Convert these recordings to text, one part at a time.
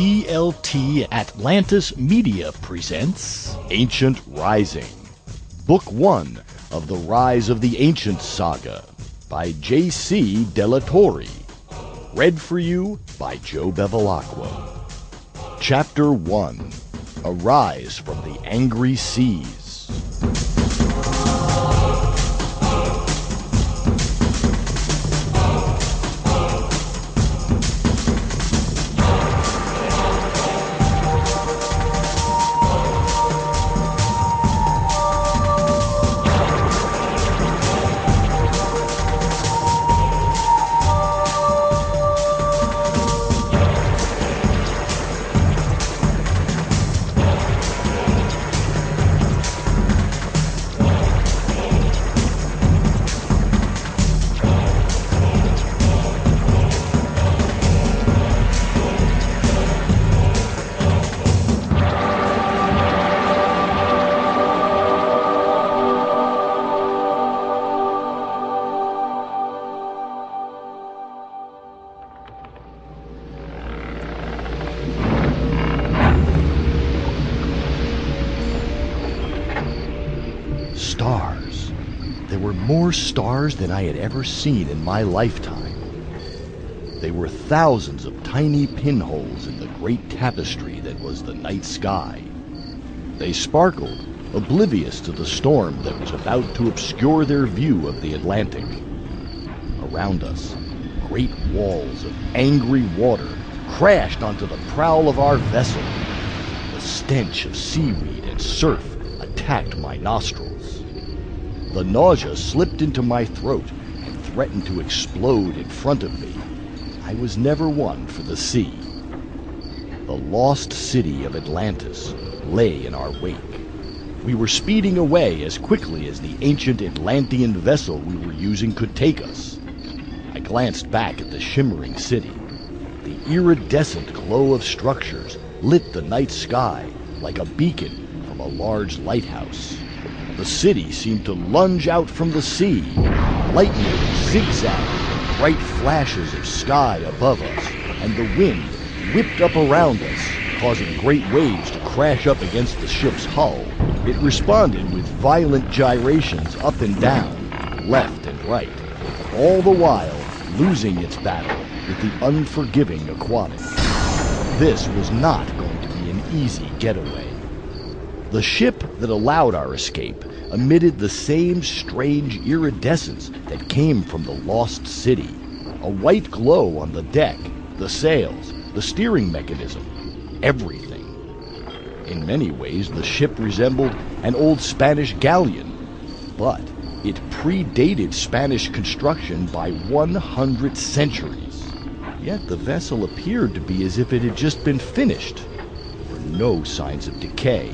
TLT Atlantis Media presents Ancient Rising, Book 1 of the Rise of the Ancient Saga by J.C. Della Torre. Read for you by Joe Bevilacqua. Chapter 1, Arise from the Angry Seas. Stars. There were more stars than I had ever seen in my lifetime. They were thousands of tiny pinholes in the great tapestry that was the night sky. They sparkled, oblivious to the storm that was about to obscure their view of the Atlantic. Around us, great walls of angry water crashed onto the prow of our vessel. The stench of seaweed and surf attacked my nostrils. The nausea slipped into my throat and threatened to explode in front of me. I was never one for the sea. The lost city of Atlantis lay in our wake. We were speeding away as quickly as the ancient Atlantean vessel we were using could take us. I glanced back at the shimmering city. The iridescent glow of structures lit the night sky like a beacon from a large lighthouse. The city seemed to lunge out from the sea. Lightning zigzagged, bright flashes of sky above us, and the wind whipped up around us, causing great waves to crash up against the ship's hull. It responded with violent gyrations up and down, left and right, all the while losing its battle with the unforgiving aquatic. This was not going to be an easy getaway. The ship that allowed our escape emitted the same strange iridescence that came from the lost city. A white glow on the deck, the sails, the steering mechanism, everything. In many ways, the ship resembled an old Spanish galleon, but it predated Spanish construction by 100 centuries. Yet the vessel appeared to be as if it had just been finished. There were no signs of decay.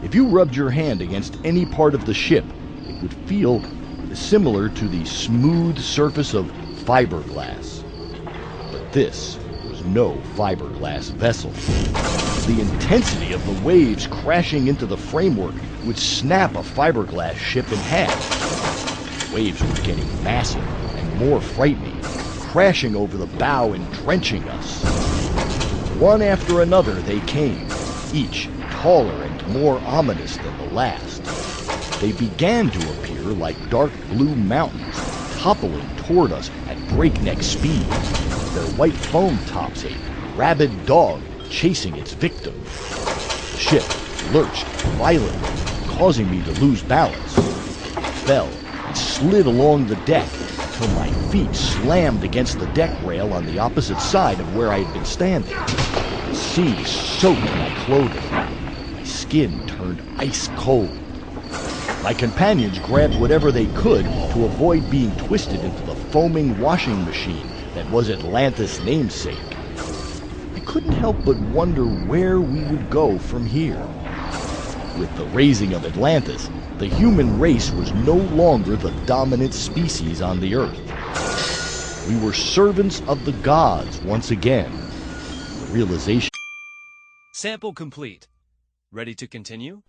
If you rubbed your hand against any part of the ship, it would feel similar to the smooth surface of fiberglass. But this was no fiberglass vessel. The intensity of the waves crashing into the framework would snap a fiberglass ship in half. The waves were getting massive and more frightening, crashing over the bow and drenching us. One after another they came, each taller and more ominous than the last. They began to appear like dark blue mountains, toppling toward us at breakneck speed, their white foam tops a rabid dog chasing its victim. The ship lurched violently, causing me to lose balance. I fell and slid along the deck until my feet slammed against the deck rail on the opposite side of where I had been standing. The sea soaked my clothing. Skin turned ice cold. My companions grabbed whatever they could to avoid being twisted into the foaming washing machine that was Atlantis' namesake. I couldn't help but wonder where we would go from here. With the raising of Atlantis, the human race was no longer the dominant species on the Earth. We were servants of the gods once again. The realization... Sample complete. Ready to continue?